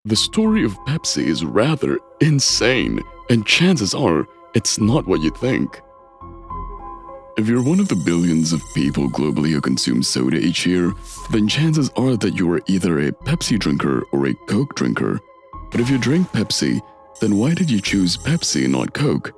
The story of Pepsi is rather insane, and chances are it's not what you think. If you're one of the billions of people globally who consume soda each year, then chances are that you are either a Pepsi drinker or a Coke drinker. But if you drink Pepsi, then why did you choose Pepsi and not Coke?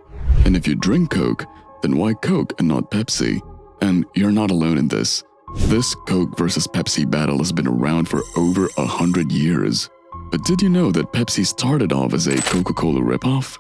And if you drink Coke, then why Coke and not Pepsi? And you're not alone in this. This Coke versus Pepsi battle has been around for over 100 years. But did you know that Pepsi started off as a Coca-Cola ripoff?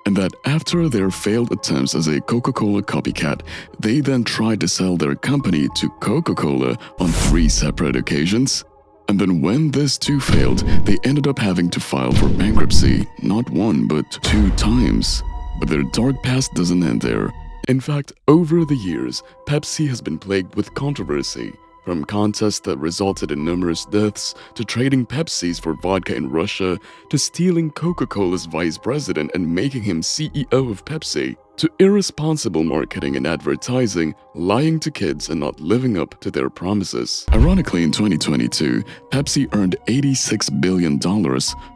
And that after their failed attempts as a Coca-Cola copycat, they then tried to sell their company to Coca-Cola on 3 separate occasions? And then when this too failed, they ended up having to file for bankruptcy, not 1 but 2 times. But their dark past doesn't end there. In fact, over the years, Pepsi has been plagued with controversy. From contests that resulted in numerous deaths, to trading Pepsis for vodka in Russia, to stealing Coca-Cola's vice president and making him CEO of Pepsi, to irresponsible marketing and advertising, lying to kids and not living up to their promises. Ironically, in 2022, Pepsi earned $86 billion,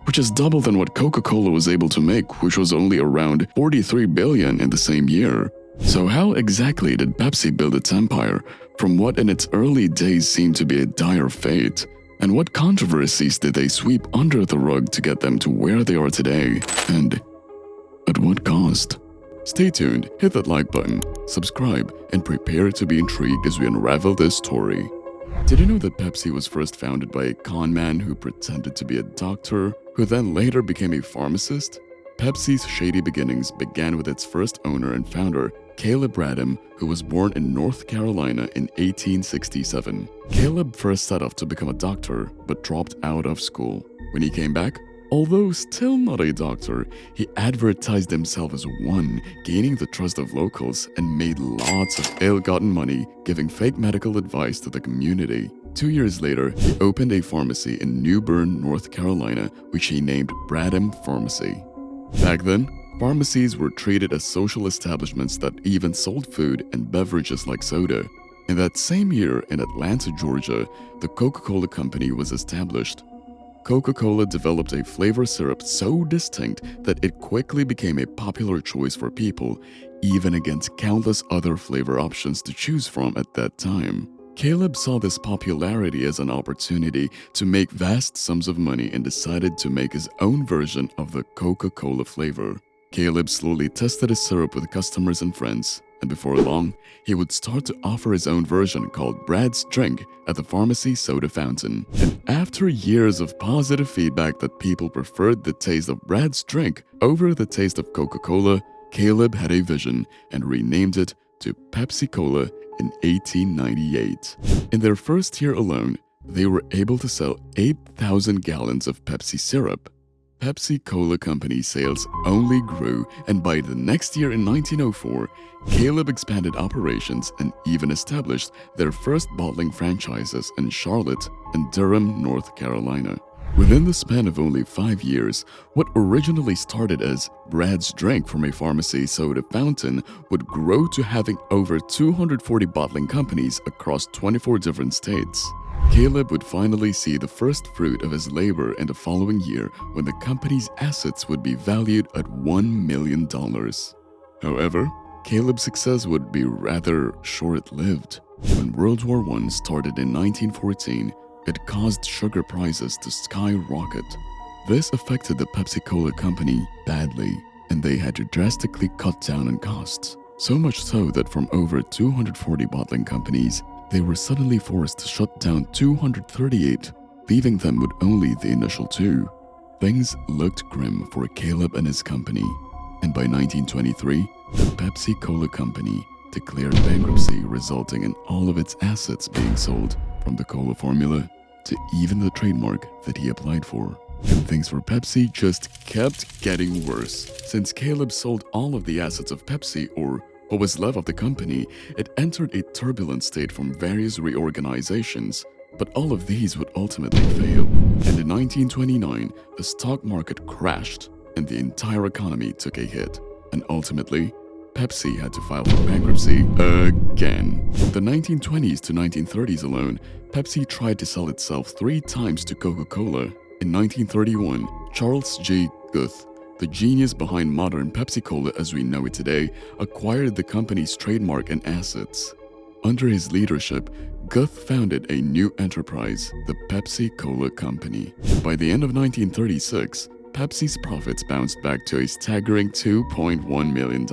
which is double than what Coca-Cola was able to make, which was only around $43 billion in the same year. So how exactly did Pepsi build its empire, from what in its early days seemed to be a dire fate? And what controversies did they sweep under the rug to get them to where they are today? And at what cost? Stay tuned, hit that like button, subscribe, and prepare to be intrigued as we unravel this story. Did you know that Pepsi was first founded by a con man who pretended to be a doctor, who then later became a pharmacist? Pepsi's shady beginnings began with its first owner and founder, Caleb Bradham, who was born in North Carolina in 1867. Caleb first set off to become a doctor, but dropped out of school. When he came back, although still not a doctor, he advertised himself as one, gaining the trust of locals and made lots of ill-gotten money giving fake medical advice to the community. 2 years later, he opened a pharmacy in New Bern, North Carolina, which he named Bradham Pharmacy. Back then, pharmacies were treated as social establishments that even sold food and beverages like soda. In that same year in Atlanta, Georgia, the Coca-Cola Company was established. Coca-Cola developed a flavor syrup so distinct that it quickly became a popular choice for people, even against countless other flavor options to choose from at that time. Caleb saw this popularity as an opportunity to make vast sums of money and decided to make his own version of the Coca-Cola flavor. Caleb slowly tested his syrup with customers and friends, and before long, he would start to offer his own version called Brad's Drink at the pharmacy soda fountain. And after years of positive feedback that people preferred the taste of Brad's Drink over the taste of Coca-Cola, Caleb had a vision and renamed it to Pepsi Cola in 1898. In their first year alone, they were able to sell 8,000 gallons of Pepsi syrup. Pepsi Cola Company sales only grew, and by the next year in 1904, Caleb expanded operations and even established their first bottling franchises in Charlotte and Durham, North Carolina. Within the span of only 5 years, what originally started as Brad's Drink from a pharmacy soda fountain would grow to having over 240 bottling companies across 24 different states. Caleb would finally see the first fruit of his labor in the following year when the company's assets would be valued at $1 million. However, Caleb's success would be rather short-lived. When World War I started in 1914, it caused sugar prices to skyrocket. This affected the Pepsi Cola Company badly, and they had to drastically cut down on costs. So much so that from over 240 bottling companies, they were suddenly forced to shut down 238, leaving them with only the initial 2. Things looked grim for Caleb and his company, and by 1923, the Pepsi Cola Company declared bankruptcy, resulting in all of its assets being sold, from the cola formula to even the trademark that he applied for. And things for Pepsi just kept getting worse. Since Caleb sold all of the assets of Pepsi, or what was left of the company, it entered a turbulent state from various reorganizations, but all of these would ultimately fail. And in 1929, the stock market crashed and the entire economy took a hit. And ultimately, Pepsi had to file for bankruptcy again. From the 1920s to 1930s alone, Pepsi tried to sell itself 3 times to Coca-Cola. In 1931, Charles J. Guth, the genius behind modern Pepsi-Cola as we know it today, acquired the company's trademark and assets. Under his leadership, Guth founded a new enterprise, the Pepsi-Cola Company. By the end of 1936, Pepsi's profits bounced back to a staggering $2.1 million.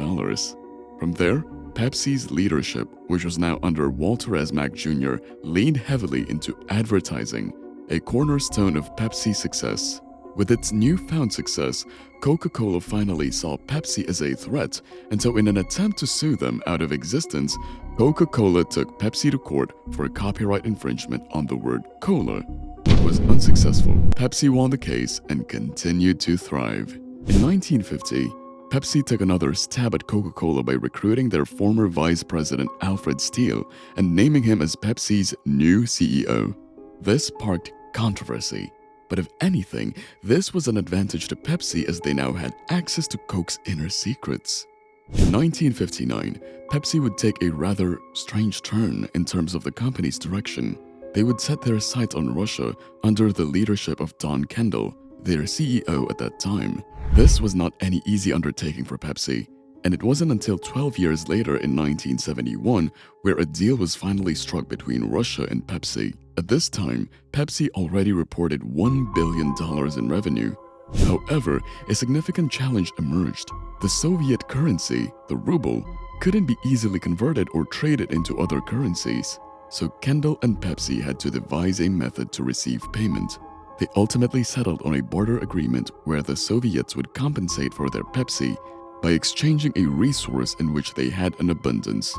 From there, Pepsi's leadership, which was now under Walter S. Mack Jr., leaned heavily into advertising, a cornerstone of Pepsi's success. With its newfound success, Coca-Cola finally saw Pepsi as a threat, and so in an attempt to sue them out of existence, Coca-Cola took Pepsi to court for copyright infringement on the word cola, but was unsuccessful. Pepsi won the case and continued to thrive. In 1950, Pepsi took another stab at Coca-Cola by recruiting their former vice president Alfred Steele and naming him as Pepsi's new CEO. This sparked controversy. But if anything, this was an advantage to Pepsi as they now had access to Coke's inner secrets. In 1959, Pepsi would take a rather strange turn in terms of the company's direction. They would set their sights on Russia under the leadership of Don Kendall, their CEO at that time. This was not any easy undertaking for Pepsi, and it wasn't until 12 years later in 1971 where a deal was finally struck between Russia and Pepsi. At this time, Pepsi already reported $1 billion in revenue. However, a significant challenge emerged. The Soviet currency, the ruble, couldn't be easily converted or traded into other currencies. So Kendall and Pepsi had to devise a method to receive payment. They ultimately settled on a barter agreement where the Soviets would compensate for their Pepsi by exchanging a resource in which they had an abundance: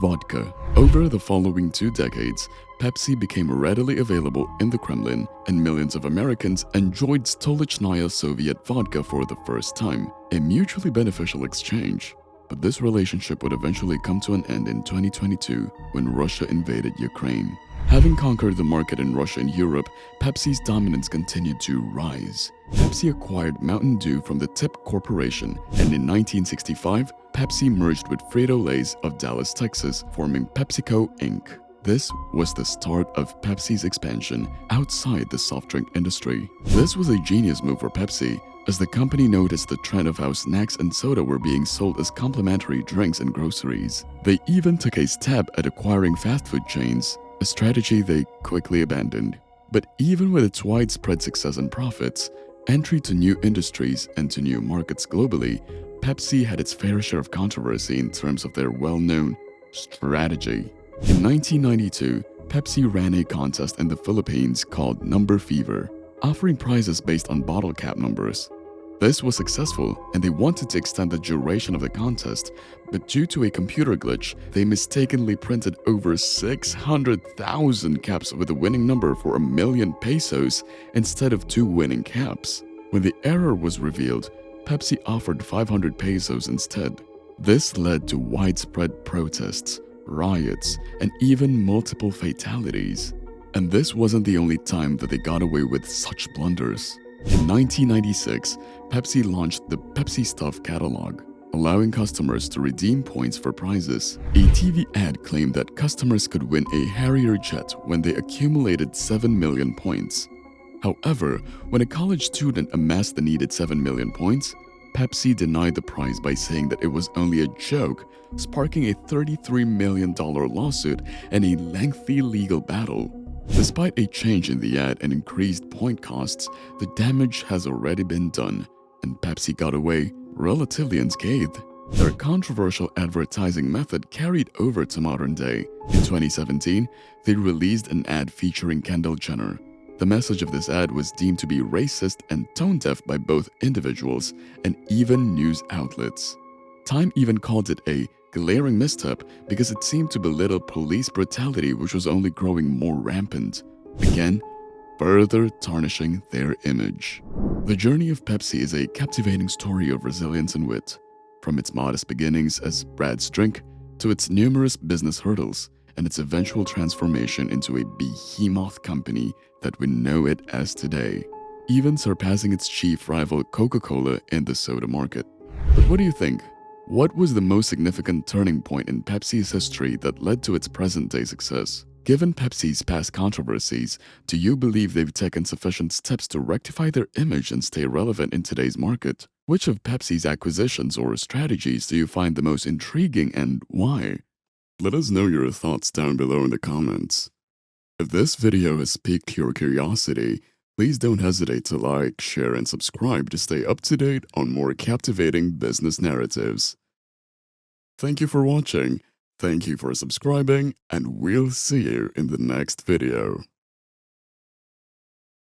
vodka. Over the following 2 decades, Pepsi became readily available in the Kremlin, and millions of Americans enjoyed Stolichnaya Soviet vodka for the first time, a mutually beneficial exchange. But this relationship would eventually come to an end in 2022 when Russia invaded Ukraine. Having conquered the market in Russia and Europe, Pepsi's dominance continued to rise. Pepsi acquired Mountain Dew from the Tip Corporation, and in 1965, Pepsi merged with Frito-Lay's of Dallas, Texas, forming PepsiCo, Inc. This was the start of Pepsi's expansion outside the soft drink industry. This was a genius move for Pepsi, as the company noticed the trend of how snacks and soda were being sold as complimentary drinks in groceries. They even took a stab at acquiring fast food chains, a strategy they quickly abandoned. But even with its widespread success and profits, entry to new industries and to new markets globally, Pepsi had its fair share of controversy in terms of their well-known strategy. In 1992, Pepsi ran a contest in the Philippines called Number Fever, offering prizes based on bottle cap numbers. This was successful, and they wanted to extend the duration of the contest, but due to a computer glitch, they mistakenly printed over 600,000 caps with a winning number for 1 million pesos instead of 2 winning caps. When the error was revealed, Pepsi offered 500 pesos instead. This led to widespread protests, riots, and even multiple fatalities. And this wasn't the only time that they got away with such blunders. In 1996, Pepsi launched the Pepsi Stuff catalog, allowing customers to redeem points for prizes. A TV ad claimed that customers could win a Harrier jet when they accumulated 7 million points. However, when a college student amassed the needed 7 million points, Pepsi denied the prize by saying that it was only a joke, sparking a $33 million lawsuit and a lengthy legal battle. Despite a change in the ad and increased point costs, the damage has already been done, and Pepsi got away relatively unscathed. Their controversial advertising method carried over to modern day. In 2017, they released an ad featuring Kendall Jenner. The message of this ad was deemed to be racist and tone-deaf by both individuals and even news outlets. Time even called it a glaring misstep because it seemed to belittle police brutality, which was only growing more rampant. Again, further tarnishing their image. The journey of Pepsi is a captivating story of resilience and wit. From its modest beginnings as Brad's drink to its numerous business hurdles and its eventual transformation into a behemoth company that we know it as today, even surpassing its chief rival Coca-Cola in the soda market. But what do you think? What was the most significant turning point in Pepsi's history that led to its present-day success? Given Pepsi's past controversies, do you believe they've taken sufficient steps to rectify their image and stay relevant in today's market? Which of Pepsi's acquisitions or strategies do you find the most intriguing and why? Let us know your thoughts down below in the comments. If this video has piqued your curiosity, please don't hesitate to like, share, and subscribe to stay up to date on more captivating business narratives. Thank you for watching, thank you for subscribing, and we'll see you in the next video.